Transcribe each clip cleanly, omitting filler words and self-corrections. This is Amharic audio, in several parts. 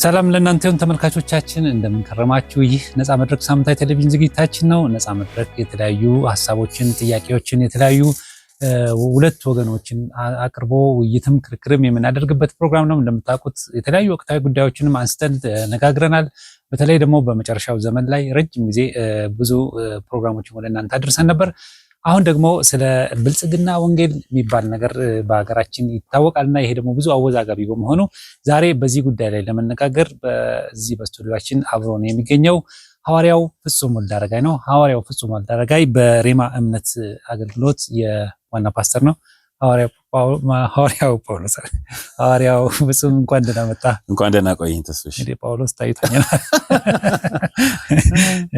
ሰላም ለእናንተ ይሁን ተመልካቾቻችን፣ እንደምን ከረማችሁ? ይህ ነፃ መድረክ ሳምንታዊ ቴሌቪዥን ዝግጅታችን ነው። ነፃ መድረክ የተለያዩ ሀሳቦችን፣ ጥያቄዎችን የተለያዩ ሁለት ወገኖችን አቅርቦ ውይይትም ክርክርም የምናደርግበት ፕሮግራም ነው። እንደምታውቁት የተለያዩ ወቅታዊ ጉዳዮችንም አንስተን ነጋግረናል። በተለይ ደግሞ በመጨረሻው ዘመን ላይ ረጅም ጊዜ ብዙ ፕሮግራሞችን ወደ እናንተ አድርሰን ነበር። አሁን ደግሞ ስለ ብልጽግና ወንጌል የሚባል ነገር በሀገራችን ይታወቃልና ይሄ ደግሞ ብዙ አወዛጋቢ በመሆኑ ዛሬ በዚህ ጉዳይ ላይ ለመነጋገር በዚህ በስቱዲዮአችን አብሮን የሚገኘው ሐዋርያው ፍጹም ወልደአረጋይ ነው። ሐዋርያው ፍጹም ወልደአረጋይ በሬማ እምነት አገልግሎት የዋና ፓስተር ነው። ሐዋርያው ጳውሎስ ሐዋርያው ፍጹም እንኳን ደህና መጣ። እንኳን ደህና ቆየኝ ተስፍሽ። እንግዲህ ጳውሎስ ታይቶኛል።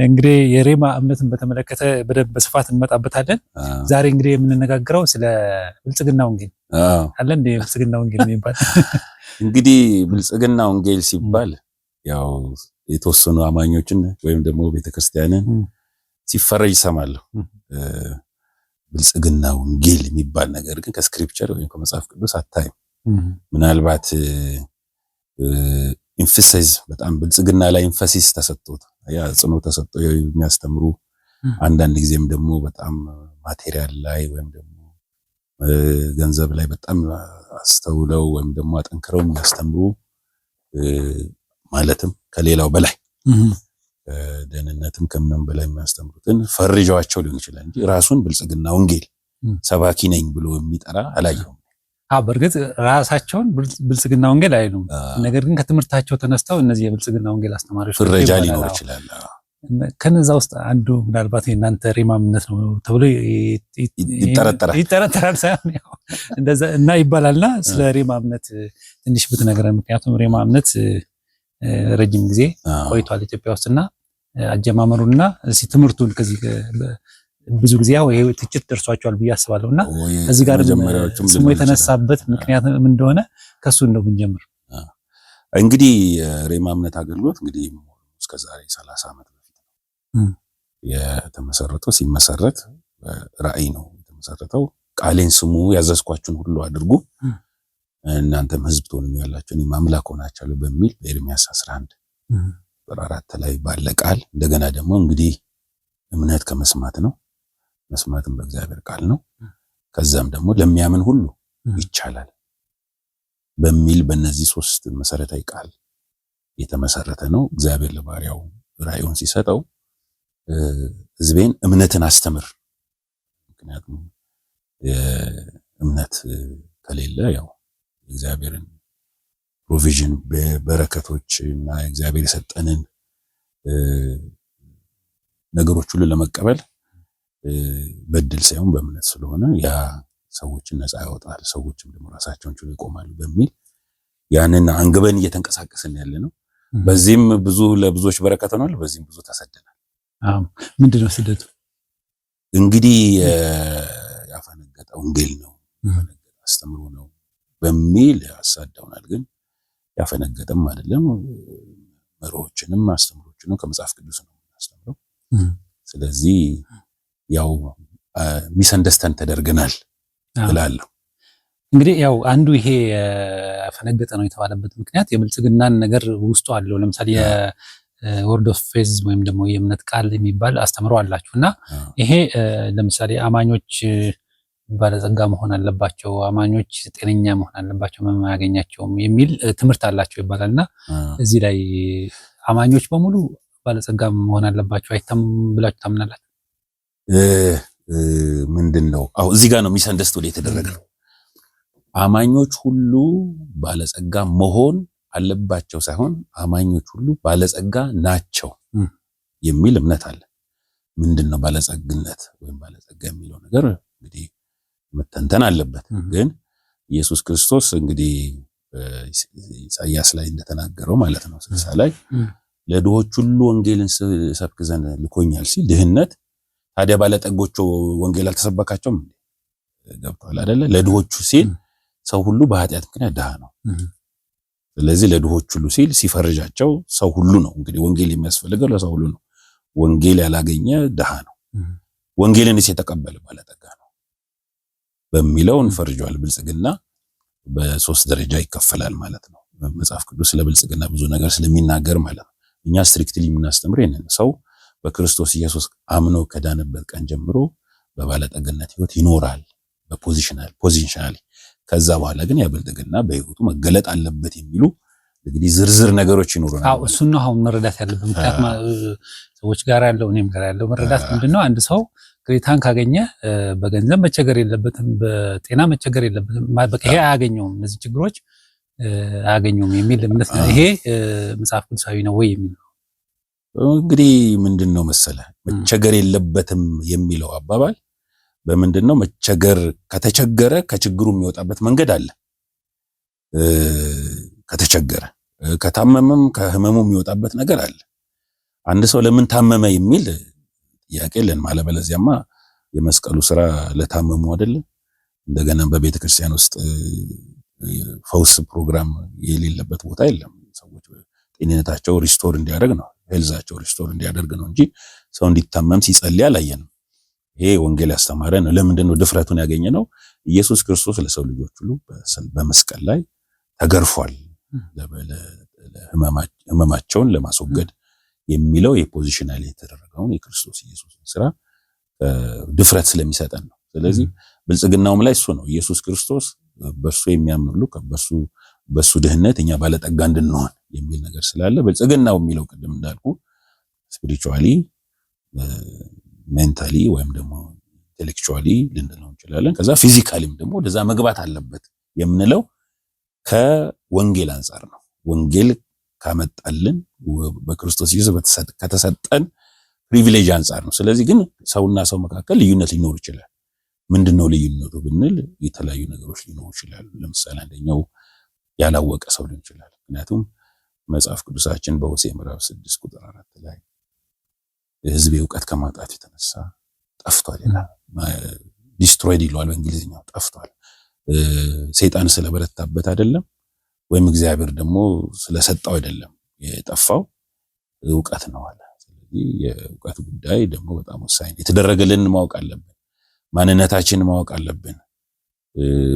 እንግዲህ የሬማ እምነትን በተመለከተ በደንብ በስፋት እንመጣበታለን። ዛሬ እንግዲህ የምንነጋገረው ስለ ብልጽግና ወንጌል አለ እንደ ብልጽግና ወንጌል የሚባል እንግዲህ ብልጽግና ወንጌል ሲባል ያው የተወሰኑ አማኞችን ወይም ደግሞ ቤተክርስቲያንን ሲፈረጅ ይሰማለሁ። ብልጽግና ወንጌል የሚባል ነገር ግን ከስክሪፕቸር ወይም ከመጽሐፍ ቅዱስ አታይም። ምናልባት ኢንፈሲስ በጣም ብልጽግና ላይ ኢንፈሲስ ተሰጥቶት ያ ጽኖ ተሰጥቶ የሚያስተምሩ አንዳንድ ጊዜም ደግሞ በጣም ማቴሪያል ላይ ወይም ደግሞ ገንዘብ ላይ በጣም አስተውለው ወይም ደግሞ አጠንክረው የሚያስተምሩ ማለትም ከሌላው በላይ ደህንነትም ከምንም በላይ የሚያስተምሩትን ፈርጃቸው ሊሆን ይችላል እንጂ ራሱን ብልጽግና ወንጌል ሰባኪ ነኝ ብሎ የሚጠራ አላየሁም። በእርግጥ ራሳቸውን ብልጽግና ወንጌል አይሉም። ነገር ግን ከትምህርታቸው ተነስተው እነዚህ የብልጽግና ወንጌል አስተማሪዎች ፍረጃ ሊኖር ይችላል። ከነዛ ውስጥ አንዱ ምናልባት የእናንተ ሬማ እምነት ነው ተብሎ ይጠረጠራል ሳይሆን እንደዛ እና ይባላልና ስለ ሬማ እምነት ትንሽ ብትነግረን። ምክንያቱም ሬማ እምነት ረጅም ጊዜ ቆይቷል ኢትዮጵያ ውስጥና አጀማመሩና እዚህ ትምህርቱን ከዚህ ብዙ ጊዜ ያው ይሄ ትችት ደርሷቸዋል ብዬ አስባለሁና እዚህ ጋር ስሙ የተነሳበት ምክንያት ምን እንደሆነ ከሱ እንደው ብንጀምር። እንግዲህ ሬማ እምነት አገልግሎት እንግዲህ እስከ ዛሬ 30 ዓመት በፊት ነው የተመሰረተው። ሲመሰረት ራእይ ነው የተመሰረተው። ቃሌን ስሙ፣ ያዘዝኳችሁን ሁሉ አድርጉ፣ እናንተም ሕዝብ ትሆኑኛላችሁ፣ እኔም አምላክ ሆናችኋለሁ በሚል በኤርምያስ 11 ቁጥር 4 ላይ ባለ ቃል እንደገና ደግሞ እንግዲህ እምነት ከመስማት ነው፣ መስማትም በእግዚአብሔር ቃል ነው፣ ከዛም ደግሞ ለሚያምን ሁሉ ይቻላል በሚል በእነዚህ 3 መሰረታዊ ቃል የተመሰረተ ነው። እግዚአብሔር ለባሪያው ራእዩን ሲሰጠው ሕዝቤን እምነትን አስተምር፣ ምክንያቱም እምነት ከሌለ ያው እግዚአብሔርን ፕሮቪዥን በረከቶች እና እግዚአብሔር የሰጠንን ነገሮች ሁሉ ለመቀበል በድል ሳይሆን በእምነት ስለሆነ ያ ሰዎችን ነፃ ያወጣል፣ ሰዎችም ደግሞ ራሳቸውን ችለው ይቆማሉ በሚል ያንን አንግበን እየተንቀሳቀስን ያለ ነው። በዚህም ብዙ ለብዙዎች በረከት ሆኗል፣ በዚህም ብዙ ተሰደናል። ምንድነው ስደቱ? እንግዲህ ያፈነገጠ ወንጌል ነው፣ ያፈነገጠ አስተምሮ ነው በሚል ያሳደውናል። ግን ያፈነገጠም አይደለም፣ መርሆችንም አስተምሮችንም ከመጽሐፍ ቅዱስ ነው የምናስተምረው። ስለዚህ ያው ሚስአንደርስታንድ ተደርገናል እላለሁ። እንግዲህ ያው አንዱ ይሄ ያፈነገጠ ነው የተባለበት ምክንያት የብልጽግናን ነገር ውስጡ አለው። ለምሳሌ የወርድ ኦፍ ፌዝ ወይም ደግሞ የእምነት ቃል የሚባል አስተምሮ አላችሁና ይሄ ለምሳሌ አማኞች ባለጸጋ መሆን አለባቸው፣ አማኞች ጤነኛ መሆን አለባቸው፣ ምንም አያገኛቸውም የሚል ትምህርት አላቸው ይባላልና እዚህ ላይ አማኞች በሙሉ ባለጸጋ መሆን አለባቸው ብላችሁ ታምናላችሁ? ምንድነው አሁን እዚህ ጋር ነው ሚስአንደርስታንድ የተደረገው። አማኞች ሁሉ ባለጸጋ መሆን አለባቸው ሳይሆን አማኞች ሁሉ ባለጸጋ ናቸው የሚል እምነት አለ። ምንድነው ባለጸግነት ወይም ባለጸጋ የሚለው ነገር እንግዲህ መተንተን አለበት። ግን ኢየሱስ ክርስቶስ እንግዲህ ኢሳይያስ ላይ እንደተናገረው ማለት ነው 60 ላይ ለድሆች ሁሉ ወንጌልን ሰብክ ዘንድ ልኮኛል ሲል ድህነት ታዲያ ባለጠጎቹ ወንጌል አልተሰበካቸውም? ገብቷል አይደለ? ለድሆቹ ሲል ሰው ሁሉ በኃጢአት ምክንያት ድሃ ነው። ስለዚህ ለድሆች ሁሉ ሲል ሲፈርጃቸው ሰው ሁሉ ነው። እንግዲህ ወንጌል የሚያስፈልገው ለሰው ሁሉ ነው። ወንጌል ያላገኘ ድሃ ነው። ወንጌልንስ የተቀበለ ባለጠጋ ነው በሚለው እንፈርጀዋል። ብልጽግና በ3 ደረጃ ይከፈላል ማለት ነው። መጽሐፍ ቅዱስ ለብልጽግና ብዙ ነገር ስለሚናገር ማለት ነው። እኛ ስትሪክትሊ የምናስተምር ይሄንን ሰው በክርስቶስ ኢየሱስ አምኖ ከዳነበት ቀን ጀምሮ በባለጠግነት ህይወት ይኖራል ፖዚሽናሊ። ከዛ በኋላ ግን ያ ብልጥግና በህይወቱ መገለጥ አለበት የሚሉ እንግዲህ ዝርዝር ነገሮች ይኖሩናል። አዎ እሱን ነው አሁን መረዳት ያለብን። ምክንያቱም ሰዎች ጋር ያለው እኔም ጋር ያለው መረዳት ምንድነው አንድ ሰው ጌታን ካገኘ በገንዘብ መቸገር የለበትም፣ በጤና መቸገር የለበትም። በቃ ይሄ አያገኘውም፣ እነዚህ ችግሮች አያገኘውም የሚል እምነት ነው። ይሄ መጽሐፍ ቅዱሳዊ ነው ወይ የሚል ነው። እንግዲህ ምንድነው መሰለ መቸገር የለበትም የሚለው አባባል በምንድነው መቸገር ከተቸገረ ከችግሩ የሚወጣበት መንገድ አለ። ከተቸገረ ከታመመም ከህመሙ የሚወጣበት ነገር አለ። አንድ ሰው ለምን ታመመ የሚል ጥያቄ ለን ማለበለዚያማ የመስቀሉ ስራ ለታመሙ አይደለ? እንደገና በቤተ ክርስቲያን ውስጥ ፈውስ ፕሮግራም የሌለበት ቦታ የለም። ሰዎች ጤንነታቸው ሪስቶር እንዲያደርግ ነው፣ ሄልዛቸው ሪስቶር እንዲያደርግ ነው እንጂ ሰው እንዲታመም ሲጸልይ አላየንም። ይሄ ወንጌል ያስተማረ ነው። ለምንድነው ድፍረቱን ያገኘ ነው? ኢየሱስ ክርስቶስ ለሰው ልጆች ሁሉ በመስቀል ላይ ተገርፏል ህመማቸውን ለማስወገድ የሚለው የፖዚሽናል የተደረገውን የክርስቶስ ኢየሱስን ስራ ድፍረት ስለሚሰጠን ነው። ስለዚህ ብልጽግናውም ላይ እሱ ነው። ኢየሱስ ክርስቶስ በእርሱ የሚያምኑ ሁሉ በእሱ ድህነት እኛ ባለጠጋ እንድንሆን የሚል ነገር ስላለ ብልጽግናው የሚለው ቅድም እንዳልኩ ስፒሪቹዋሊ፣ ሜንታሊ ወይም ደግሞ ኢንቴሌክቹዋሊ ልንለው እንችላለን። ከዛ ፊዚካሊም ደግሞ ወደዛ መግባት አለበት የምንለው ከወንጌል አንጻር ነው። ወንጌል ካመጣልን በክርስቶስ ኢየሱስ ከተሰጠን ፕሪቪሌጅ አንጻር ነው። ስለዚህ ግን ሰውና ሰው መካከል ልዩነት ሊኖር ይችላል። ምንድነው ልዩነቱ ብንል የተለያዩ ነገሮች ሊኖሩ ይችላሉ። ለምሳሌ አንደኛው ያላወቀ ሰው ሊሆን ይችላል። ምክንያቱም መጽሐፍ ቅዱሳችን በሆሴዕ ምዕራፍ 6 ቁጥር 4 ላይ ሕዝቤ ዕውቀት ከማጣት የተነሳ ጠፍቷል ይላል። ዲስትሮይድ ይለዋል በእንግሊዝኛው፣ ጠፍቷል። ሰይጣን ስለበረታበት አይደለም፣ ወይም እግዚአብሔር ደግሞ ስለሰጠው አይደለም። የጠፋው ዕውቀት ነው አለ። ስለዚህ የዕውቀት ጉዳይ ደግሞ በጣም ወሳኝ፣ የተደረገልን ማወቅ አለብን፣ ማንነታችንን ማወቅ አለብን።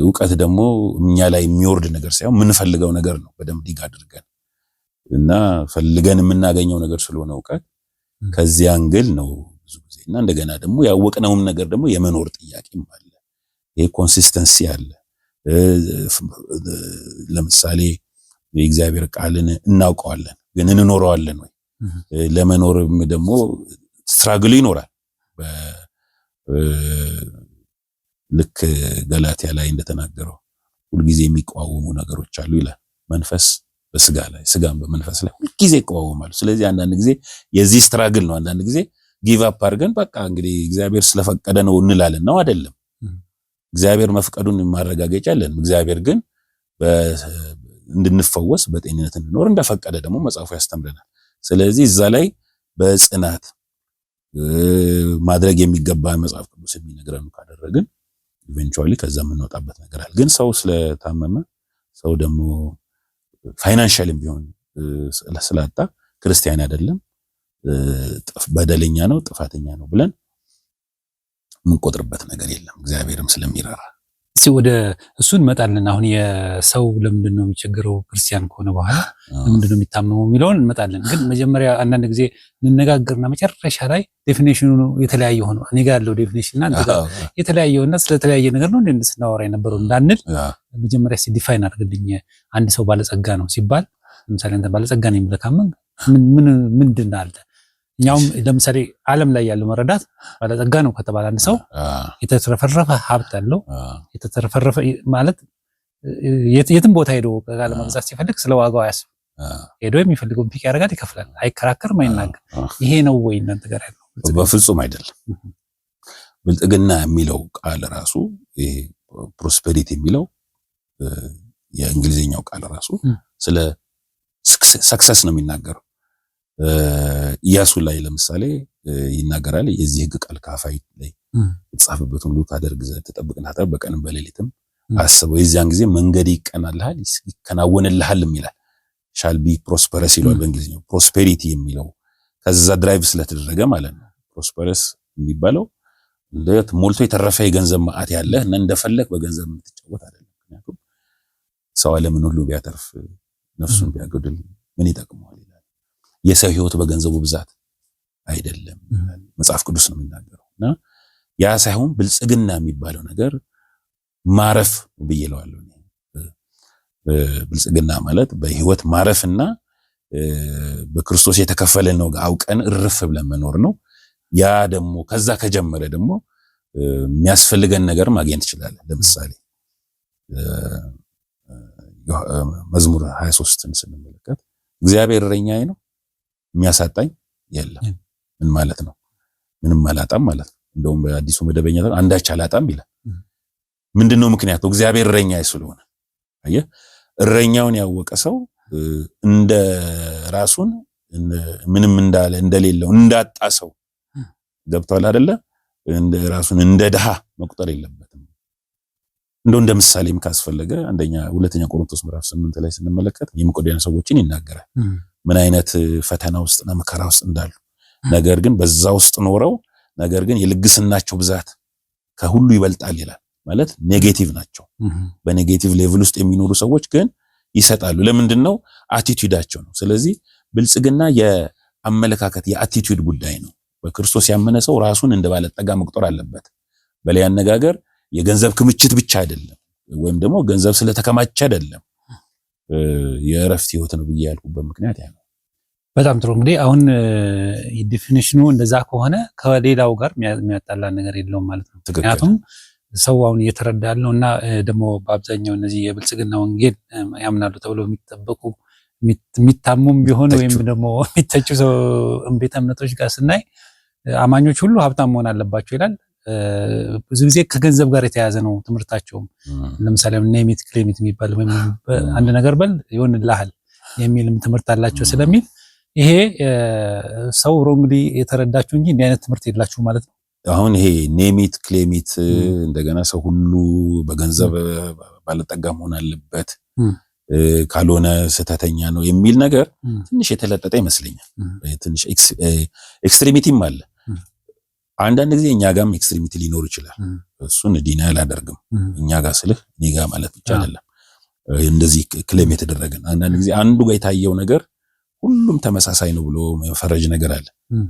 ዕውቀት ደግሞ እኛ ላይ የሚወርድ ነገር ሳይሆን የምንፈልገው ነገር ነው። በደንብ ዲግ አድርገን እና ፈልገን የምናገኘው ነገር ስለሆነ ዕውቀት ከዚያ አንግል ነው ብዙ ጊዜ። እና እንደገና ደግሞ ያወቅነውም ነገር ደግሞ የመኖር ጥያቄም አለ። ይሄ ኮንሲስተንሲ አለ። ለምሳሌ የእግዚአብሔር ቃልን እናውቀዋለን ግን እንኖረዋለን ወይ? ለመኖርም ደግሞ ስትራግል ይኖራል። ልክ ገላትያ ላይ እንደተናገረው ሁልጊዜ የሚቋወሙ ነገሮች አሉ ይላል። መንፈስ በስጋ ላይ፣ ስጋም በመንፈስ ላይ ሁልጊዜ ይቋወማሉ። ስለዚህ አንዳንድ ጊዜ የዚህ ስትራግል ነው። አንዳንድ ጊዜ ጊቭ አፕ አድርገን በቃ እንግዲህ እግዚአብሔር ስለፈቀደ ነው እንላለን። ነው አይደለም። እግዚአብሔር መፍቀዱን ማረጋገጫ አለን። እግዚአብሔር ግን እንድንፈወስ በጤንነት እንድንኖር እንደፈቀደ ደግሞ መጽሐፉ ያስተምረናል። ስለዚህ እዛ ላይ በጽናት ማድረግ የሚገባ መጽሐፍ ቅዱስ የሚነግረን ካደረግን ኢቨንቹዋሊ ከዛ የምንወጣበት ነገር አለ። ግን ሰው ስለታመመ ሰው ደግሞ ፋይናንሻልም ቢሆን ስላጣ ክርስቲያን አይደለም፣ በደለኛ ነው፣ ጥፋተኛ ነው ብለን የምንቆጥርበት ነገር የለም፣ እግዚአብሔርም ስለሚራራ። እስቲ ወደ እሱ እንመጣለን። አሁን የሰው ለምንድነው የሚቸገረው ክርስቲያን ከሆነ በኋላ ለምንድነው የሚታመመው የሚለውን እንመጣለን። ግን መጀመሪያ አንዳንድ ጊዜ እንነጋገርና መጨረሻ ላይ ዴፊኒሽኑ የተለያየ ሆኖ እኔ ጋር ያለው ዴፊኒሽንና የተለያየውና ስለተለያየ ነገር ነው እንዴ ስናወራ የነበረው እንዳንል መጀመሪያ ዲፋይን አድርግልኝ። አንድ ሰው ባለጸጋ ነው ሲባል ለምሳሌ አንተ ባለጸጋ ነኝ ብለህ ካመንክ ምንድን አለ? እኛውም ለምሳሌ ዓለም ላይ ያለው መረዳት ባለጸጋ ነው ከተባለ አንድ ሰው የተትረፈረፈ ሀብት አለው። የተትረፈረፈ ማለት የትም ቦታ ሄዶ ቃል መግዛት ሲፈልግ ስለ ዋጋው አያስብ። ሄዶ የሚፈልገውን ፒክ ያደርጋል፣ ይከፍላል፣ አይከራከርም፣ አይናገር። ይሄ ነው ወይ እናንተ ጋር ያለው? በፍጹም አይደለም። ብልጥግና የሚለው ቃል ራሱ ይሄ ፕሮስፔሪቲ የሚለው የእንግሊዝኛው ቃል ራሱ ስለ ሰክሰስ ነው የሚናገረው። ኢያሱ ላይ ለምሳሌ ይናገራል። የዚህ ሕግ ቃል ካፋይ ላይ የተጻፈበት ሁሉ ታደርግ ዘንድ ትጠብቅና በቀንም በሌሊትም አስበው፣ የዚያን ጊዜ መንገድ ይቀናልሃል ይከናወንልሃልም ይላል። ሻል ቢ ፕሮስፐረስ ይላል በእንግሊዝኛው። ፕሮስፔሪቲ የሚለው ከዛ ድራይቭ ስለተደረገ ማለት ነው። ፕሮስፐረስ የሚባለው እንደት ሞልቶ የተረፈ የገንዘብ ማዕት ያለህ እና እንደፈለክ በገንዘብ የምትጫወት አይደለም። ምክንያቱም ሰው ዓለምን ሁሉ ቢያተርፍ ነፍሱን ቢያጎድል ምን ይጠቅመዋል ይላል። የሰው ሕይወት በገንዘቡ ብዛት አይደለም መጽሐፍ ቅዱስ ነው የሚናገረውና ያ ሳይሆን ብልጽግና የሚባለው ነገር ማረፍ ብዬለዋለሁ። ብልጽግና ማለት በሕይወት ማረፍና በክርስቶስ የተከፈለን ነው አውቀን እርፍ ብለን መኖር ነው። ያ ደግሞ ከዛ ከጀመረ ደግሞ የሚያስፈልገን ነገር ማግኘት ትችላለህ። ለምሳሌ መዝሙር 23ን ስንመለከት እግዚአብሔር እረኛዬ ነው የሚያሳጣኝ የለም። ምን ማለት ነው? ምንም አላጣም ማለት ነው። እንደውም በአዲሱ መደበኛ አንዳች አላጣም ይላል። ምንድነው ምክንያቱ? እግዚአብሔር እረኛዬ ስለሆነ። አየህ፣ እረኛውን ያወቀ ሰው እንደ ራሱን ምንም እንዳለ እንደሌለው እንዳጣ ሰው ገብቷል አይደለ? እንደ ራሱን እንደ ድሃ መቁጠር የለበትም። እንደው እንደ ምሳሌም ካስፈለገ ሁለተኛ ቆሮንቶስ ምዕራፍ 8 ላይ ስንመለከት የመቄዶንያ ሰዎችን ይናገራል። ምን አይነት ፈተና ውስጥና መከራ ውስጥ እንዳሉ፣ ነገር ግን በዛ ውስጥ ኖረው ነገር ግን የልግስናቸው ብዛት ከሁሉ ይበልጣል ይላል። ማለት ኔጌቲቭ ናቸው። በኔጌቲቭ ሌቭል ውስጥ የሚኖሩ ሰዎች ግን ይሰጣሉ። ለምንድን ነው? አቲቲዩዳቸው ነው። ስለዚህ ብልጽግና የአመለካከት የአቲቲዩድ ጉዳይ ነው። በክርስቶስ ያመነ ሰው ራሱን እንደ ባለጠጋ መቁጠር አለበት። በሌላ አነጋገር የገንዘብ ክምችት ብቻ አይደለም፣ ወይም ደግሞ ገንዘብ ስለተከማቸ አይደለም። የእረፍት ሕይወት ነው ብዬ ያልኩበት ምክንያት ያ ነው። በጣም ጥሩ። እንግዲህ አሁን ዲፊኒሽኑ እንደዛ ከሆነ ከሌላው ጋር የሚያጣላ ነገር የለውም ማለት ነው። ምክንያቱም ሰው አሁን እየተረዳ ያለው እና ደግሞ በአብዛኛው እነዚህ የብልጽግና ወንጌል ያምናሉ ተብሎ የሚጠበቁ የሚታሙም ቢሆን ወይም ደግሞ የሚተቹ ሰው ቤተ እምነቶች ጋር ስናይ አማኞች ሁሉ ሀብታም መሆን አለባቸው ይላል። ብዙ ጊዜ ከገንዘብ ጋር የተያያዘ ነው ትምህርታቸውም። ለምሳሌ ኔሚት ክሌሚት የሚባል ወይም አንድ ነገር በል ይሆንልሃል የሚልም ትምህርት አላቸው ስለሚል ይሄ ሰው ሮንግሊ የተረዳችሁ እንጂ እንዲህ አይነት ትምህርት የላችሁ ማለት ነው። አሁን ይሄ ኔሚት ክሌሚት እንደገና ሰው ሁሉ በገንዘብ ባለጠጋ መሆን አለበት ካልሆነ ስህተተኛ ነው የሚል ነገር ትንሽ የተለጠጠ ይመስለኛል። ትንሽ ኤክስትሪሚቲም አለ። አንዳንድ ጊዜ እኛ ጋርም ኤክስትሪሚቲ ሊኖር ይችላል። እሱን ዲና አላደርግም። እኛ ጋር ስልህ እኔ ጋር ማለት ብቻ አይደለም። እንደዚህ ክሌም የተደረገን አንዳንድ ጊዜ አንዱ ጋር የታየው ነገር ሁሉም ተመሳሳይ ነው ብሎ መፈረጅ ነገር አለ።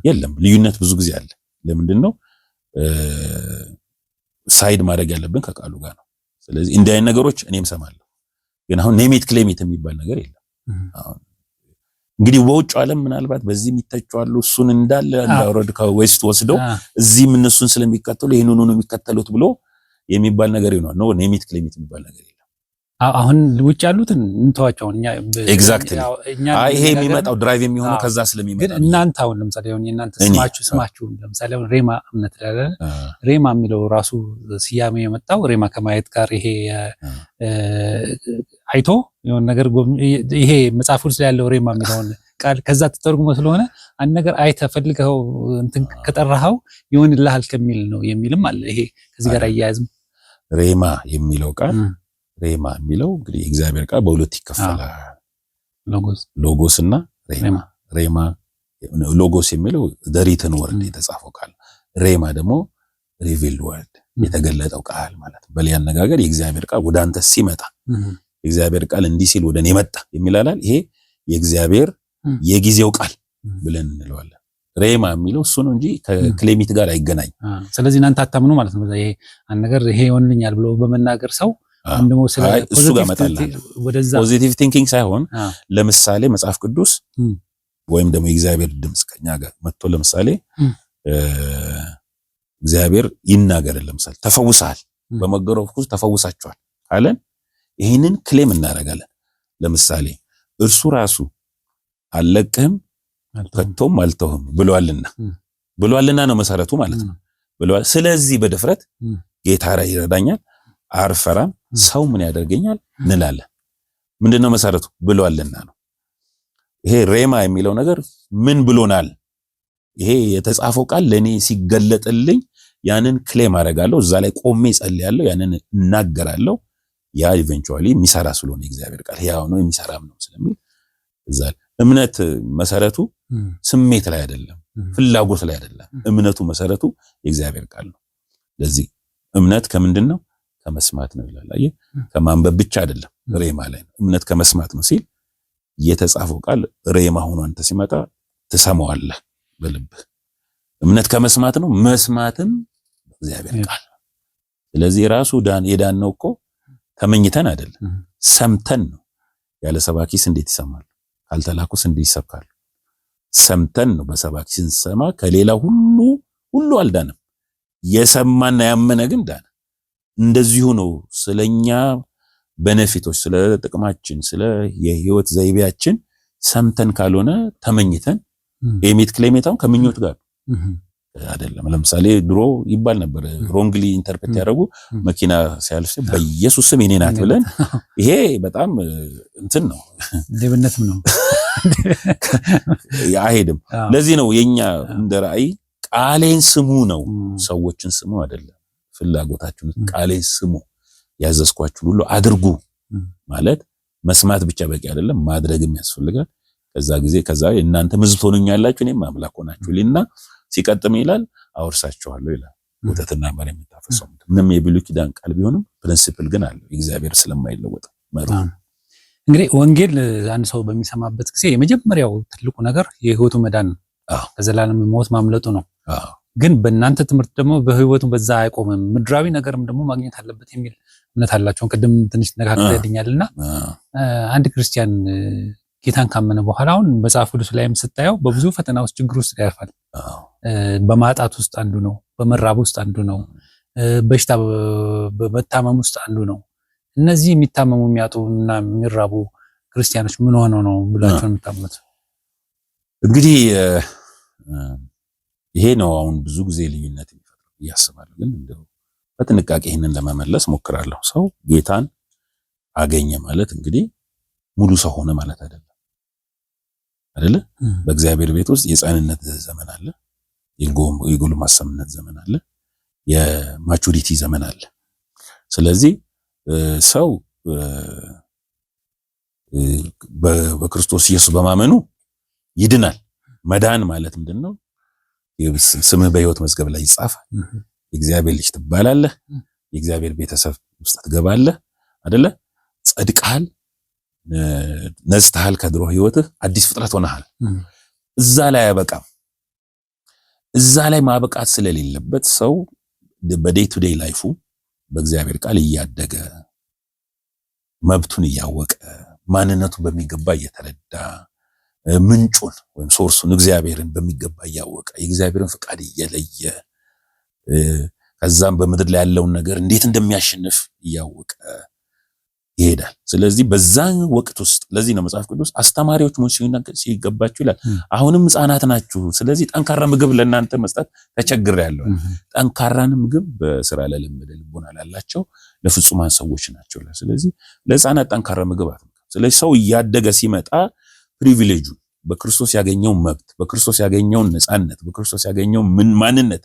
የለም፣ ልዩነት ብዙ ጊዜ አለ። ለምንድን ነው ሳይድ ማድረግ ያለብን ከቃሉ ጋር ነው። ስለዚህ እንዲህ አይነት ነገሮች እኔም ሰማለሁ። ግን አሁን ኔሚት ክሌሚት የሚባል ነገር የለም። አሁን እንግዲህ በውጭ ዓለም ምናልባት በዚህ የሚተቹአሉ እሱን እንዳለ እንዳወረድ ከዌስት ወስደው እዚህም እነሱን ስለሚከተሉ ይሄንን ነው የሚከተሉት ብሎ የሚባል ነገር ይሆናል። ነው ኔሚት ክሌሚት የሚባል ነገር የለም። አሁን ውጭ ያሉትን እንተዋቸው። እኛ ኤግዛክትሊ ይሄ የሚመጣው ድራይቭ የሚሆነው ከዛ ስለሚመጣ ግን እናንተ አሁን ለምሳሌ አሁን እናንተ ስማችሁ ለምሳሌ አሁን ሬማ እምነት አይደለ? ሬማ የሚለው ራሱ ስያሜ የመጣው ሬማ ከማየት ጋር ይሄ አይቶ የሆነ ነገር ይሄ መጽሐፍ ውስጥ ያለው ሬማ የሚለውን ቃል ከዛ ተተርጉሞ ስለሆነ አንድ ነገር አይተህ ፈልገው እንትን ከጠራኸው ይሆንልሃል ከሚል ነው የሚልም አለ። ይሄ ከዚህ ጋር አያያዝም። ሬማ የሚለው ቃል ሬማ የሚለው እንግዲህ እግዚአብሔር ቃል በሁለት ይከፈላል። ሎጎስ እና ሬማ። ሬማ ሎጎስ የሚለው ዘሪትን ወርድ የተጻፈው ቃል፣ ሬማ ደግሞ ሪቪልድ ወርድ የተገለጠው ቃል ማለት ነው። በሌላ አነጋገር የእግዚአብሔር ቃል ወደ አንተ ሲመጣ የእግዚአብሔር ቃል እንዲህ ሲል ወደ እኔ መጣ የሚላል። ይሄ የእግዚአብሔር የጊዜው ቃል ብለን እንለዋለን። ሬማ የሚለው እሱ ነው እንጂ ከክሌሚት ጋር አይገናኝ። ስለዚህ እናንተ አታምኑ ማለት ነው። ይሄ አንድ ነገር ይሄ ይሆንልኛል ብሎ በመናገር ሰው እንደሞ እሱ ጋር መጣላል። ፖዚቲቭ ቲንኪንግ ሳይሆን ለምሳሌ መጽሐፍ ቅዱስ ወይም ደግሞ የእግዚአብሔር ድምጽ ከኛ ጋር መጥቶ ለምሳሌ እግዚአብሔር ይናገር። ለምሳሌ ተፈውሰሃል፣ በመገረፍ ሁሉ ተፈውሳችኋል አለን። ይሄንን ክሌም እናደርጋለን። ለምሳሌ እርሱ ራሱ አልለቅህም ከቶም አልተውህም ብሏልና ነው መሰረቱ ማለት ነው ብሏል። ስለዚህ በድፍረት ጌታ ይረዳኛል፣ አርፈራም፣ ሰው ምን ያደርገኛል እንላለን። ምንድነው መሰረቱ? ብሏልና ነው። ይሄ ሬማ የሚለው ነገር ምን ብሎናል? ይሄ የተጻፈው ቃል ለኔ ሲገለጥልኝ ያንን ክሌም አደርጋለሁ፣ እዛ ላይ ቆሜ ጸልያለሁ፣ ያንን እናገራለሁ። ያ ኢቨንቹዋሊ የሚሰራ ስለሆነ እግዚአብሔር ቃል ያው ነው የሚሰራም ነው ስለሚል እዛ እምነት መሰረቱ ስሜት ላይ አይደለም፣ ፍላጎት ላይ አይደለም። እምነቱ መሰረቱ የእግዚአብሔር ቃል ነው። ለዚህ እምነት ከምንድነው? ከመስማት ነው ይላል። አየህ፣ ከማንበብ ብቻ አይደለም። ሬማ ላይ ነው እምነት ከመስማት ነው ሲል የተጻፈው ቃል ሬማ ሆኖ አንተ ሲመጣ ትሰማዋለህ በልብህ። እምነት ከመስማት ነው፣ መስማትም በእግዚአብሔር ቃል። ስለዚህ ራሱ የዳን ነው እኮ ተመኝተን አይደለም ሰምተን ነው። ያለ ሰባኪስ እንዴት ይሰማሉ? ካልተላኩስ እንዴት ይሰብካሉ? ሰምተን ነው። በሰባኪ ስንሰማ ከሌላ ሁሉ አልዳንም። የሰማና ያመነ ግን ዳነ። እንደዚሁ ነው ስለኛ በነፊቶች፣ ስለ ጥቅማችን፣ ስለ የህይወት ዘይቤያችን ሰምተን ካልሆነ ተመኝተን ኤሚት ክሌሜታውን ከምኞት ጋር አይደለም። ለምሳሌ ድሮ ይባል ነበር ሮንግሊ ኢንተርፕሬት ያደረጉ መኪና ሲያልፍ በኢየሱስ ስም የኔ ናት ብለን፣ ይሄ በጣም እንትን ነው፣ ለብነትም ነው አይሄድም። ለዚህ ነው የኛ እንደ ራእይ ቃሌን ስሙ ነው፣ ሰዎችን ስሙ አይደለም። ፍላጎታችሁን ቃሌን ስሙ፣ ያዘዝኳችሁን ሁሉ አድርጉ ማለት መስማት ብቻ በቂ አይደለም፣ ማድረግም ያስፈልጋል። ከዛ እናንተ ሕዝብ ትሆኑኛላችሁ እኔም አምላክ ሆናችሁልኝና ሲቀጥም ይላል አወርሳችኋለሁ ይላል። ወተትና ማር የምታፈሰው ምንም የብሉይ ኪዳን ቃል ቢሆንም ፕሪንሲፕል ግን አለው እግዚአብሔር ስለማይለወጥ መርህ። እንግዲህ ወንጌል አንድ ሰው በሚሰማበት ጊዜ የመጀመሪያው ትልቁ ነገር የህይወቱ መዳን ነው፣ ከዘላለም ሞት ማምለጡ ነው። ግን በእናንተ ትምህርት ደግሞ በህይወቱ በዛ አይቆምም፣ ምድራዊ ነገርም ደግሞ ማግኘት አለበት የሚል እምነት አላቸው። ቅድም ትንሽ ነካክለኛልና አንድ ክርስቲያን ጌታን ካመነ በኋላ አሁን መጽሐፍ ቅዱስ ላይም ስታየው በብዙ ፈተና ውስጥ ችግር ውስጥ ያልፋል። በማጣት ውስጥ አንዱ ነው፣ በመራብ ውስጥ አንዱ ነው፣ በሽታ በመታመም ውስጥ አንዱ ነው። እነዚህ የሚታመሙ የሚያጡና የሚራቡ ክርስቲያኖች ምን ሆነው ነው ብላችሁ የምታምኑት? እንግዲህ ይሄ ነው አሁን ብዙ ጊዜ ልዩነት የሚፈጥረው እያስባለሁ። ግን እንደው በጥንቃቄ ይህንን ለመመለስ ሞክራለሁ። ሰው ጌታን አገኘ ማለት እንግዲህ ሙሉ ሰው ሆነ ማለት አይደለም። በእግዚአብሔር ቤት ውስጥ የሕፃንነት ዘመን አለ፣ የጎልማሳነት ዘመን አለ፣ የማቹሪቲ ዘመን አለ። ስለዚህ ሰው በክርስቶስ ኢየሱስ በማመኑ ይድናል። መዳን ማለት ምንድነው? ስምህ በሕይወት መዝገብ ላይ ይጻፋል፣ የእግዚአብሔር ልጅ ትባላለህ፣ የእግዚአብሔር ቤተሰብ ውስጥ ትገባለህ አይደለ? ጸድቀሃል፣ ነጽተሃል፣ ከድሮ ህይወትህ አዲስ ፍጥረት ሆነሃል። እዛ ላይ አያበቃም። እዛ ላይ ማበቃት ስለሌለበት ሰው በዴይ ቱ ዴይ ላይፉ በእግዚአብሔር ቃል እያደገ መብቱን እያወቀ ማንነቱን በሚገባ እየተረዳ ምንጩን ወይም ሶርሱን እግዚአብሔርን በሚገባ እያወቀ የእግዚአብሔርን ፍቃድ እየለየ ከዛም በምድር ላይ ያለውን ነገር እንዴት እንደሚያሸንፍ እያወቀ ይሄዳል። ስለዚህ በዛን ወቅት ውስጥ ለዚህ ነው መጽሐፍ ቅዱስ አስተማሪዎች መሆን ሲገባችሁ ይላል። አሁንም ሕፃናት ናችሁ፣ ስለዚህ ጠንካራ ምግብ ለእናንተ መስጠት ተቸግሬያለሁ። ጠንካራን ምግብ በስራ ለለመደ ልቦና ላላቸው ለፍጹማን ሰዎች ናቸው። ስለዚህ ለሕፃናት ጠንካራ ምግብ አትመገቡ። ስለዚህ ሰው እያደገ ሲመጣ ፕሪቪሌጁ በክርስቶስ ያገኘውን መብት፣ በክርስቶስ ያገኘውን ነፃነት፣ በክርስቶስ ያገኘውን ማንነት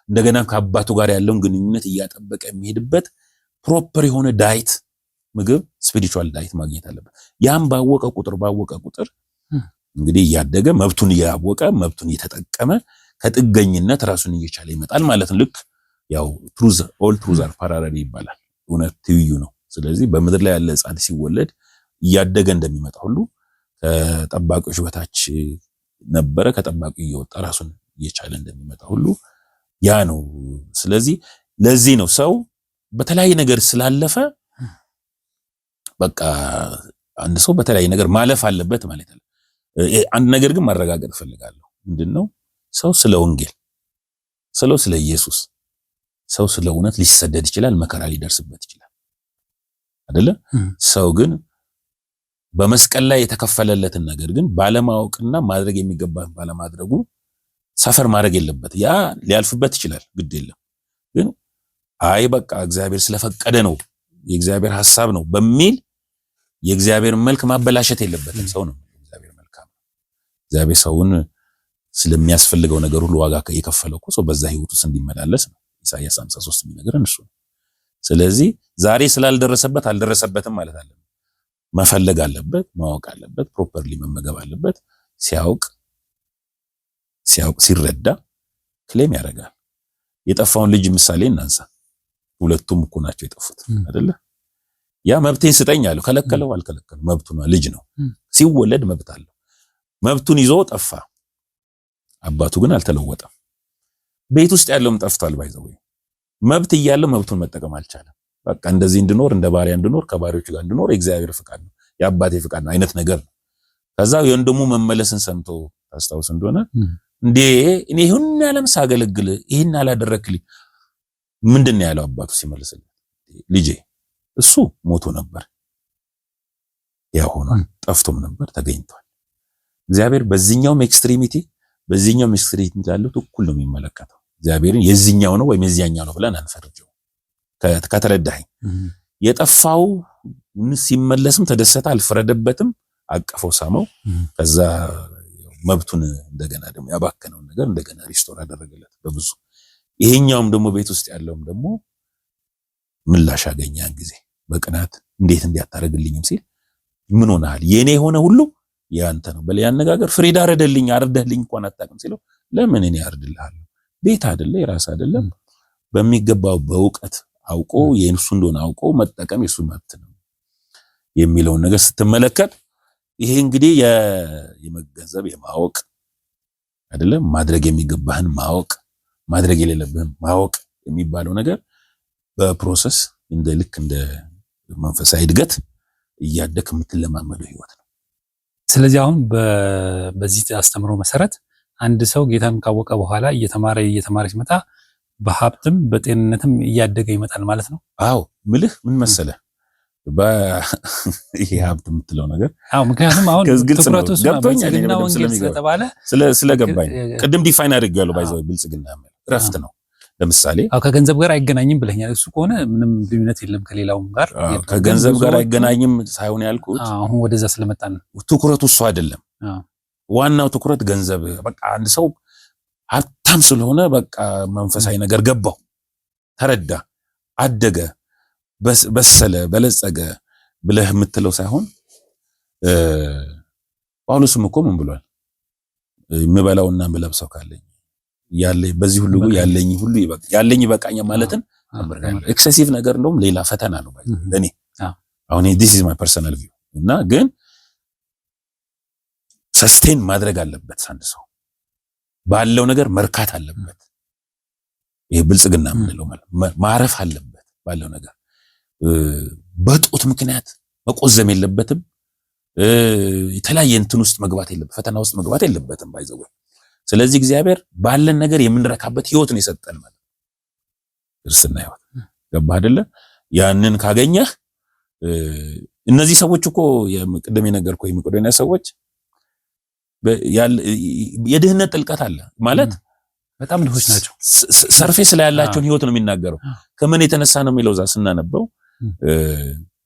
እንደገና ከአባቱ ጋር ያለውን ግንኙነት እያጠበቀ የሚሄድበት ፕሮፐር የሆነ ዳይት ምግብ ስፒሪቹዋል ዳይት ማግኘት አለበት። ያም ባወቀ ቁጥር እንግዲህ እያደገ መብቱን እያወቀ መብቱን እየተጠቀመ ከጥገኝነት ራሱን እየቻለ ይመጣል ማለት ነው። ልክ ያው ትሩዝ ኦል ትሩዝ አር ፓራለል ይባላል። እውነት ትይዩ ነው። ስለዚህ በምድር ላይ ያለ ሕፃን ሲወለድ እያደገ እንደሚመጣ ሁሉ ከጠባቂዎች በታች ነበረ፣ ከጠባቂው እየወጣ ራሱን እየቻለ እንደሚመጣ ሁሉ ያ ነው። ስለዚህ ለዚህ ነው ሰው በተለያየ ነገር ስላለፈ በቃ አንድ ሰው በተለያየ ነገር ማለፍ አለበት ማለት ነው። አንድ ነገር ግን ማረጋገጥ ፈልጋለሁ። ምንድነው? ሰው ስለ ወንጌል፣ ስለ ኢየሱስ፣ ሰው ስለ እውነት ሊሰደድ ይችላል፣ መከራ ሊደርስበት ይችላል አይደለ? ሰው ግን በመስቀል ላይ የተከፈለለትን ነገር ግን ባለማወቅና ማድረግ የሚገባን ባለማድረጉ ሰፈር ማድረግ የለበት። ያ ሊያልፍበት ይችላል፣ ግድ የለም። ግን አይ በቃ እግዚአብሔር ስለፈቀደ ነው፣ የእግዚአብሔር ሐሳብ ነው በሚል የእግዚአብሔር መልክ ማበላሸት የለበትም። ሰው ነው እግዚአብሔር መልካም። እግዚአብሔር ሰውን ስለሚያስፈልገው ነገር ሁሉ ዋጋ የከፈለው እኮ ሰው በዛ ህይወት ውስጥ እንዲመላለስ ነው። ኢሳይያስ 53 የሚነግረን እሱ ነው። ስለዚህ ዛሬ ስላልደረሰበት አልደረሰበትም ማለት አይደለም። መፈለግ አለበት፣ ማወቅ አለበት፣ ፕሮፐርሊ መመገብ አለበት። ሲያውቅ ሲረዳ ክሌም ያደርጋል። የጠፋውን ልጅ ምሳሌ እናንሳ። ሁለቱም እኮ ናቸው የጠፉት አይደለ? ያ መብቴን ስጠኝ አለው። ከለከለው? አልከለከለው። መብቱ ነው፣ ልጅ ነው። ሲወለድ መብት አለው። መብቱን ይዞ ጠፋ። አባቱ ግን አልተለወጠም። ቤት ውስጥ ያለውም ጠፍቷል። ባይዘው መብት እያለው መብቱን መጠቀም አልቻለም። በቃ እንደዚህ እንድኖር እንደ ባሪያ እንድኖር ከባሪያዎች ጋር እንድኖር የእግዚአብሔር ፍቃድ ነው የአባቴ ፍቃድ ነው አይነት ነገር ነው። ከዛ የወንድሙ መመለስን ሰምቶ ታስታውስ እንደሆነ እንዴ እኔ ይሁን ዓለም ሳገለግል ይሄን አላደረክልኝ ምንድነው ያለው አባቱ ሲመልስልኝ፣ ልጄ እሱ ሞቶ ነበር ያው ሆኗል፣ ጠፍቶም ነበር ተገኝቷል። እግዚአብሔር በዚህኛውም ኤክስትሪሚቲ በዚህኛውም ኤክስትሪሚቲ ያለው እኩል ነው የሚመለከተው። እግዚአብሔርን የዚህኛው ነው ወይም የዚህኛው ነው ብለን አንፈርጀው። ከተረዳኸኝ የጠፋው ሲመለስም ተደሰተ፣ አልፈረደበትም፣ አቀፈው፣ ሳመው። ከዛ መብቱን እንደገና ደግሞ ያባከነውን ነገር እንደገና ሪስቶር አደረገለት በብዙ። ይሄኛውም ደግሞ ቤት ውስጥ ያለውም ደግሞ ምላሽ አገኛን ጊዜ በቅናት እንዴት እንዲያታረግልኝም ሲል ምን ሆነሃል? የኔ የሆነ ሁሉ ያንተ ነው። በለ ያነጋገር ፍሬዳ አረደልኝ አርደህልኝ እንኳን አጣቅም ሲለው ለምን እኔ አርድልሃለሁ? ቤት አይደለ የራስ አይደለም። በሚገባው በእውቀት አውቆ የእሱ እንደሆነ አውቆ መጠቀም የሱ መብት ነው የሚለውን ነገር ስትመለከት ይሄ እንግዲህ የመገንዘብ የማወቅ አይደለም፣ ማድረግ የሚገባህን ማወቅ ማድረግ የሌለብህን ማወቅ የሚባለው ነገር በፕሮሰስ እንደ ልክ እንደ መንፈሳዊ እድገት እያደክ የምትለማመደው ህይወት ነው። ስለዚህ አሁን በዚህ አስተምሮ መሰረት አንድ ሰው ጌታን ካወቀ በኋላ እየተማረ ሲመጣ በሀብትም በጤንነትም እያደገ ይመጣል ማለት ነው። አዎ ምልህ ምን መሰለህ ይሄ ሀብት የምትለው ነገር ምክንያቱም አሁን ትኩረቱ ብልጽግና ወንጌል ስለተባለ ስለገባኝ ቅድም ዲፋይን አድርጌያለሁ። ባይዘው ብልጽግና እረፍት ነው። ለምሳሌ ከገንዘብ ጋር አይገናኝም ብለኛል። እሱ ከሆነ ምንም ልዩነት የለም ከሌላውም ጋር። ከገንዘብ ጋር አይገናኝም ሳይሆን ያልኩት አሁን ወደዛ ስለመጣን ነው። ትኩረቱ እሱ አይደለም። ዋናው ትኩረት ገንዘብ። በቃ አንድ ሰው ሀብታም ስለሆነ በቃ መንፈሳዊ ነገር ገባው፣ ተረዳ፣ አደገ፣ በሰለ፣ በለጸገ ብለህ የምትለው ሳይሆን ጳውሎስም እኮ ምን ብሏል? የምበላውና የምለብሰው ካለኝ ያለኝ በዚህ ሁሉ ያለኝ ይበቃኛል ማለትን አምርጋለሁ። ኤክሰሲቭ ነገር እንደውም ሌላ ፈተና ነው ለኔ። አሁን this is my personal view እና ግን ሰስቴን ማድረግ አለበት። አንድ ሰው ባለው ነገር መርካት አለበት። ይሄ ብልጽግና የምንለው ማለት ማረፍ አለበት ባለው ነገር። በጦት ምክንያት መቆዘም የለበትም። የተለያየ እንትን ውስጥ መግባት የለበትም፣ ፈተና ውስጥ መግባት የለበትም ባይዘው። ስለዚህ እግዚአብሔር ባለን ነገር የምንረካበት ህይወት ነው የሰጠን ማለት ክርስትና ህይወት። ገባህ አይደለ? ያንን ካገኘህ እነዚህ ሰዎች እኮ ቅድም የነገርኩህ የመቄዶንያ ሰዎች የድህነት ጥልቀት አለ ማለት በጣም ድሆች ናቸው። ሰርፌስ ላይ ያላቸውን ህይወት ነው የሚናገረው። ከምን የተነሳ ነው የሚለው እዛ ስናነበው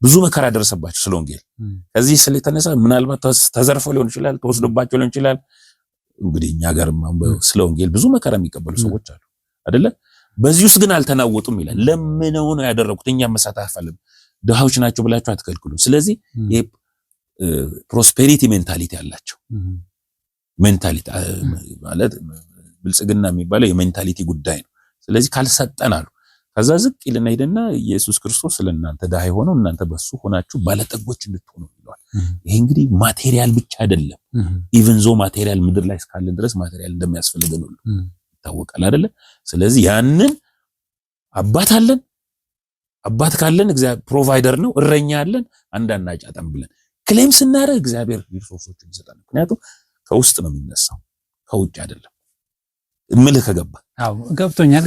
ብዙ መከራ ደረሰባቸው ስለ ወንጌል። ከዚህ ስለተነሳ ምናልባት ተዘርፈው ሊሆን ይችላል፣ ተወስዶባቸው ሊሆን ይችላል። እንግዲህ እኛ ጋርም ስለ ወንጌል ብዙ መከራ የሚቀበሉ ሰዎች አሉ አይደለ? በዚህ ውስጥ ግን አልተናወጡም ይላል። ለምነው ነው ያደረጉት። እኛም መሳተፍ አለብን። ድሃዎች ናቸው ብላችሁ አትከልክሉ። ስለዚህ ይሄ ፕሮስፔሪቲ ሜንታሊቲ ያላቸው ሜንታሊቲ ማለት ብልጽግና የሚባለው የሜንታሊቲ ጉዳይ ነው። ስለዚህ ካልሰጠን አሉ ከዛ ዝቅ ይልና ሄደና ኢየሱስ ክርስቶስ ስለናንተ ድሃ የሆነው እናንተ በሱ ሆናችሁ ባለጠጎች እንድትሆኑ ይላል። ይሄ እንግዲህ ማቴሪያል ብቻ አይደለም። ኢቭን ዞ ማቴሪያል ምድር ላይ እስካለን ድረስ ማቴሪያል እንደሚያስፈልገን ሁሉ ይታወቃል አይደለ? ስለዚህ ያንን አባት አለን። አባት ካለን እግዚአብሔር ፕሮቫይደር ነው። እረኛ አለን። አንዳንድ አጫጠም ብለን ክሌም ስናደርግ እግዚአብሔር ሪሶርሶችን ይሰጣል። ምክንያቱም ከውስጥ ነው የሚነሳው ከውጭ አይደለም። እምልህ ከገባ ገብቶኛል።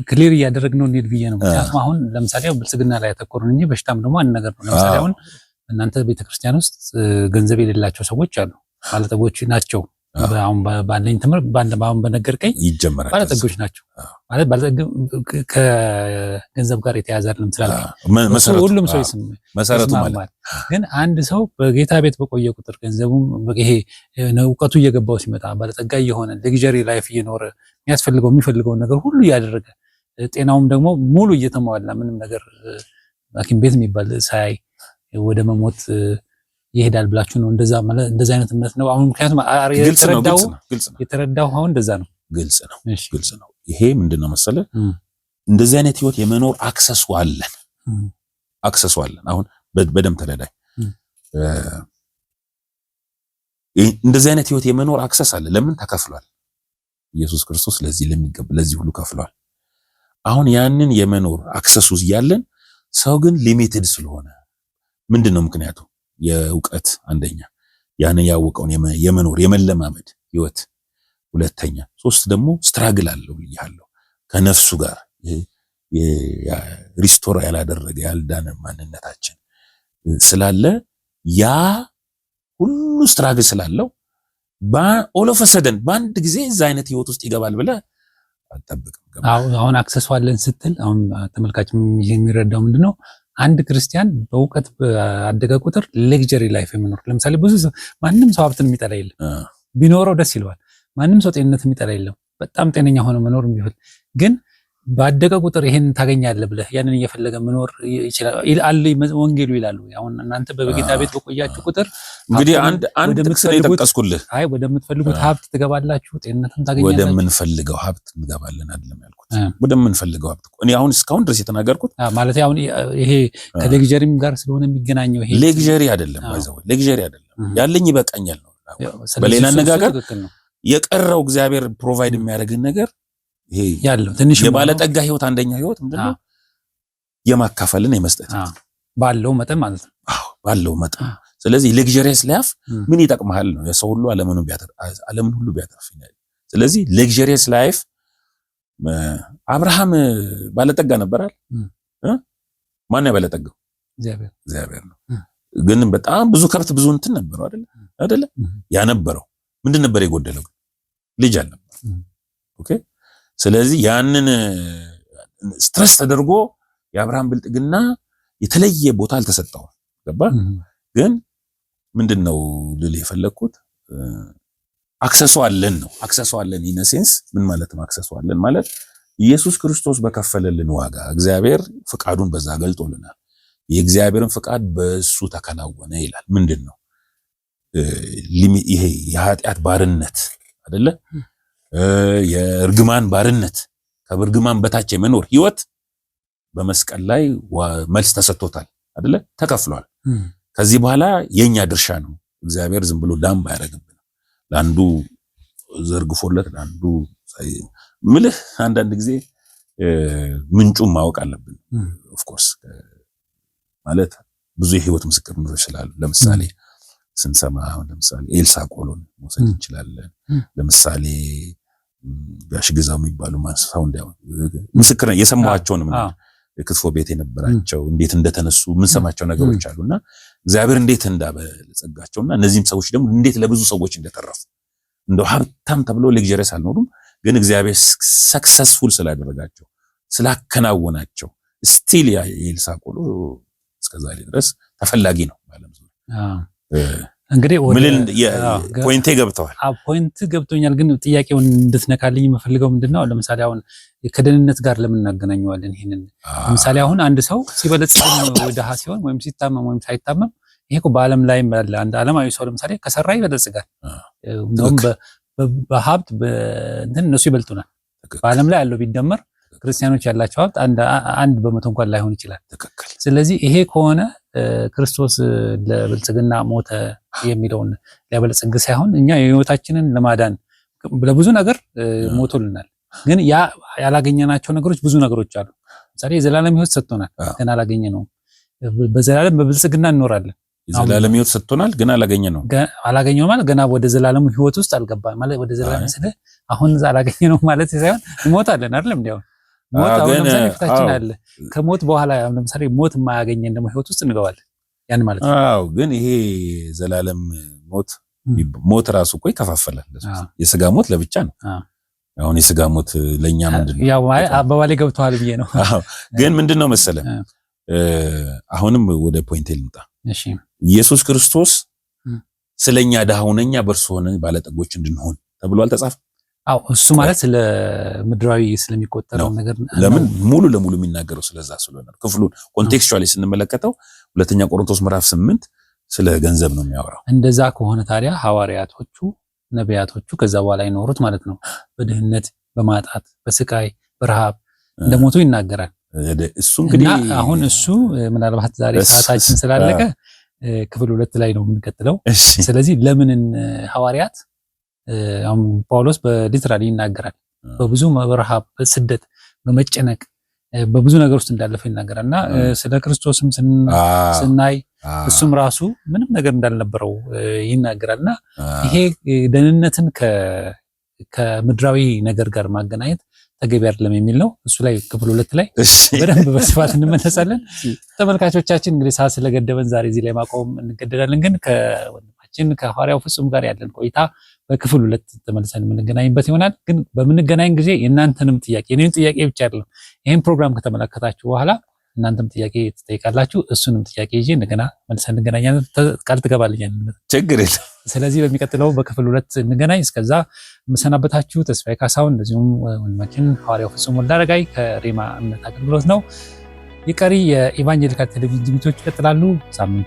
ክሊር እያደረግነው እንሂድ ብዬ ነው። ምክንያቱም አሁን ለምሳሌ ብልጽግና ላይ ያተኮሩን እንጂ በሽታም ደግሞ አንድ ነገር ነው። ለምሳሌ አሁን እናንተ ቤተክርስቲያን ውስጥ ገንዘብ የሌላቸው ሰዎች አሉ፣ ባለጠጎች ናቸው። አሁን ባለኝ ትምህርት አሁን በነገርከኝ ይጀምራል። ባለጠጎች ናቸው ማለት ከገንዘብ ጋር የተያያዘ አይደለም ስላልከኝ ሁሉም ሰው መሰረቱ ማለት ግን አንድ ሰው በጌታ ቤት በቆየ ቁጥር ገንዘቡም ይሄ እውቀቱ እየገባው ሲመጣ ባለጠጋ እየሆነ ሌግዠሪ ላይፍ እየኖረ የሚፈልገውን ነገር ሁሉ እያደረገ ጤናውም ደግሞ ሙሉ እየተሟላ ምንም ነገር ሐኪም ቤት የሚባል ሳይ ወደ መሞት ይሄዳል ብላችሁ ነው? እንደዛ አይነት እምነት ነው አሁን? ምክንያቱም የተረዳው አሁን እንደዛ ነው። ግልጽ ነው። ይሄ ምንድነው መሰለህ እንደዚህ አይነት ህይወት የመኖር አክሰሱ አለን። አሁን በደም ተረዳኝ። እንደዚህ አይነት ህይወት የመኖር አክሰስ አለ። ለምን ተከፍሏል? ኢየሱስ ክርስቶስ ለዚህ ሁሉ ከፍሏል። አሁን ያንን የመኖር አክሰሱ ያለን ሰው ግን ሊሚትድ ስለሆነ ምንድነው ምክንያቱ? የእውቀት አንደኛ፣ ያንን ያወቀውን የመኖር የመለማመድ ህይወት ሁለተኛ፣ ሶስት ደግሞ ስትራግል አለው ብያለሁ ከነፍሱ ጋር ሪስቶር ያላደረገ ያልዳነ ማንነታችን ስላለ ያ ሁሉ ስትራግል ስላለው ኦል ኦፍ ሰደን በአንድ ጊዜ እዛ አይነት ህይወት ውስጥ ይገባል ብለህ አትጠብቅም። አሁን አክሰሱ አለን ስትል አሁን ተመልካችም የሚረዳው ምንድነው አንድ ክርስቲያን በእውቀት አደገ ቁጥር ሌክዠሪ ላይፍ የሚኖር ለምሳሌ ማንም ሰው ሀብትን የሚጠላ የለም፣ ቢኖረው ደስ ይለዋል። ማንም ሰው ጤንነት የሚጠላ የለም፣ በጣም ጤነኛ ሆኖ መኖር የሚፈልግ ግን ባደገ ቁጥር ይሄን ታገኛለህ ብለህ ያንን እየፈለገ መኖር ይችላል አለ ወንጌሉ ይላሉ። አሁን እናንተ በጌታ ቤት በቆያችሁ ቁጥር እንግዲህ አንድ ጥቅስ የጠቀስኩልህ ወደምትፈልጉት ሀብት ትገባላችሁ፣ ጤንነትም ታገኛላችሁ። ወደምንፈልገው ሀብት እንገባለን አይደለም ያልኩት፣ ወደምንፈልገው ሀብት እኔ አሁን እስካሁን ድረስ የተናገርኩት ማለት አሁን ይሄ ከሌክዠሪም ጋር ስለሆነ የሚገናኘው ይሄ ሌክዠሪ አይደለም፣ ሌክዠሪ አይደለም፣ ያለኝ ይበቃኛል ነው። በሌላ አነጋገር የቀረው እግዚአብሔር ፕሮቫይድ የሚያደርግን ነገር ይሄ ያለው ትንሽ የባለጠጋ ህይወት አንደኛ ህይወት ምንድነው? የማካፈልን የመስጠት ባለው መጠን ማለት ነው። ባለው መጠን። ስለዚህ ሌክዠሪየስ ላይፍ ምን ይጠቅማል ነው የሰው ሁሉ ዓለምን ሁሉ ቢያተርፍ ይላል። ስለዚህ ሌክዠሪየስ ላይፍ አብርሃም ባለጠጋ ነበር አይደል? ማን ያባለጠጋው? እግዚአብሔር ነው። ግን በጣም ብዙ ከብት ብዙ እንትን ነበረው አይደል? ያነበረው ምንድን ነበር የጎደለው? ልጅ አልነበር። ኦኬ። ስለዚህ ያንን ስትረስ ተደርጎ የአብርሃም ብልጥግና የተለየ ቦታ አልተሰጠውም። ገባ? ግን ምንድነው ልል የፈለኩት አክሰሱ አለን ነው። አክሰሱ አለን ኢን ሴንስ ምን ማለት ነው? አክሰሱ አለን ማለት ኢየሱስ ክርስቶስ በከፈለልን ዋጋ እግዚአብሔር ፍቃዱን በዛ ገልጦልናል። የእግዚአብሔርን ፍቃድ በሱ ተከናወነ ይላል። ምንድነው ይሄ የኃጢአት ባርነት አይደለ? የእርግማን ባርነት ከእርግማን በታች የመኖር ህይወት በመስቀል ላይ መልስ ተሰጥቶታል አይደለ? ተከፍሏል። ከዚህ በኋላ የኛ ድርሻ ነው። እግዚአብሔር ዝም ብሎ ዳም አያደርግብንም። ለአንዱ ዘርግፎለት ለአንዱ ምልህ አንዳንድ ጊዜ ምንጩን ማወቅ አለብን። ኦፍ ኮርስ ማለት ብዙ የህይወት ምስክርነቶች ስላሉ ለምሳሌ ስንሰማ ለምሳሌ ኤልሳ ቆሎን መውሰድ እንችላለን። ለምሳሌ ጋሽ ግዛው የሚባሉ ማንሳው እንዲያው ምስክር የሰማዋቸው ነው። የክትፎ ቤት የነበራቸው እንዴት እንደተነሱ ምን ሰማቸው ነገሮች አሉና እግዚአብሔር እንዴት እንዳበለጸጋቸውና እነዚህም ሰዎች ደግሞ እንዴት ለብዙ ሰዎች እንደተረፉ እንደው ሀብታም ተብሎ ሌክዠሪየስ አልኖሩም፣ ግን እግዚአብሔር ሰክሰስፉል ስላደረጋቸው ስላከናወናቸው ስቲል ያ የኤልሳ ቆሎ እስከዛሬ ድረስ ተፈላጊ ነው ማለት ነው። እንግዲህ ፖይንቴ ገብተዋል። ፖይንት ገብቶኛል። ግን ጥያቄውን እንድትነካልኝ የምፈልገው ምንድነው ለምሳሌ አሁን ከደህንነት ጋር ለምን እናገናኘዋለን? ይሄንን ለምሳሌ አሁን አንድ ሰው ሲበለጽግ ወይ ደሃ ሲሆን ወይም ሲታመም ወይም ሳይታመም ይሄ እኮ በዓለም ላይ ያለ አንድ ዓለማዊ ሰው ለምሳሌ ከሰራ ይበለጽጋል። እንደውም በሀብት እንትን እነሱ ይበልጡናል። በዓለም ላይ ያለው ቢደመር ክርስቲያኖች ያላቸው ሀብት 1% እንኳን ላይሆን ይችላል። ስለዚህ ይሄ ከሆነ ክርስቶስ ለብልጽግና ሞተ የሚለውን ሊያበለጽግ ሳይሆን እኛ የህይወታችንን ለማዳን ለብዙ ነገር ሞቶልናል። ግን ያ ያላገኘናቸው ነገሮች ብዙ ነገሮች አሉ። ለምሳሌ የዘላለም ህይወት ሰጥቶናል፣ ግን አላገኘነውም። በዘላለም በብልጽግና እንኖራለን። የዘላለም ህይወት ሰጥቶናል፣ ግን አላገኘነውም። አላገኘነውም ማለት ገና ወደ ዘላለም ህይወት ውስጥ አልገባም ማለት ወደ ዘላለም ስለ አሁን አላገኘነውም ማለት ሳይሆን እንሞታለን አይደለም እንዴ? ሞት አሁን ለምሳሌ ፊታችን አለ። ከሞት በኋላ ለምሳሌ ሞት የማያገኘን ደግሞ ህይወት ውስጥ እንገባለን። ያን ማለት ነው። አዎ፣ ግን ይሄ ዘላለም ሞት ራሱ እኮ ይከፋፈላል። የስጋ ሞት ለብቻ ነው። አሁን የስጋ ሞት ለኛ ምንድነው? ያው አባባሌ ገብቷል ብዬ ነው። አዎ፣ ግን ምንድነው መሰለህ አሁንም ወደ ፖይንት ልምጣ። እሺ፣ ኢየሱስ ክርስቶስ ስለኛ ድሃ ሆነኛ በእርሱ ሆነን ባለጠጎች እንድንሆን ተብሎ አልተጻፈም? አዎ፣ እሱ ማለት ስለ ምድራዊ ስለሚቆጠረው ነገር ለምን ሙሉ ለሙሉ የሚናገረው ስለዛ ስለሆነ ክፍሉን ኮንቴክስቹአሊ ስንመለከተው ሁለተኛ ቆሮንቶስ ምዕራፍ 8 ስለ ገንዘብ ነው የሚያወራው። እንደዛ ከሆነ ታዲያ ሐዋርያቶቹ ነቢያቶቹ ከዛ በኋላ ይኖሩት ማለት ነው በድህነት በማጣት በስቃይ በረሃብ እንደሞቱ ይናገራል። እሱ እንግዲህ አሁን እሱ ምናልባት ዛሬ ሰዓታችን ስላለቀ ክፍል 2 ላይ ነው የምንቀጥለው። ስለዚህ ለምንን ሐዋርያት አሁን ጳውሎስ በሊትራሊ ይናገራል። በብዙ መርሃብ፣ በስደት፣ በመጨነቅ በብዙ ነገር ውስጥ እንዳለፈ ይናገራልና ስለ ክርስቶስም ስናይ እሱም ራሱ ምንም ነገር እንዳልነበረው ይናገራልና ይሄ ደህንነትን ከምድራዊ ነገር ጋር ማገናኘት ተገቢ አይደለም የሚል ነው። እሱ ላይ ክፍል 2 ላይ በደንብ በስፋት እንመለሳለን። ተመልካቾቻችን እንግዲህ ሰዓት ስለገደበን ዛሬ እዚህ ላይ ማቆም እንገደዳለን። ግን ከወንድማችን ከሐዋርያው ፍጹም ጋር ያለን ቆይታ በክፍል 2 ተመልሰን የምንገናኝበት ይሆናል። ግን በምንገናኝ ጊዜ የእናንተንም ጥያቄ የኔን ጥያቄ ብቻ አይደለም፣ ይህን ፕሮግራም ከተመለከታችሁ በኋላ እናንተም ጥያቄ ትጠይቃላችሁ። እሱንም ጥያቄ ይዤ እንደገና መልሰን እንገናኛለን። ቃል ትገባልኛለህ? ችግር የለም። ስለዚህ በሚቀጥለው በክፍል 2 እንገናኝ። እስከዛ የምሰናበታችሁ ተስፋዬ ካሳሁን እንደዚሁም ወንድማችን ሐዋርያው ፍጹም ወልደአረጋይ ከሬማ እምነት አገልግሎት ነው። የቀሪ የኢቫንጀሊካል ቴሌቪዥን ዝግጅቶች ይቀጥላሉ። ሳምንት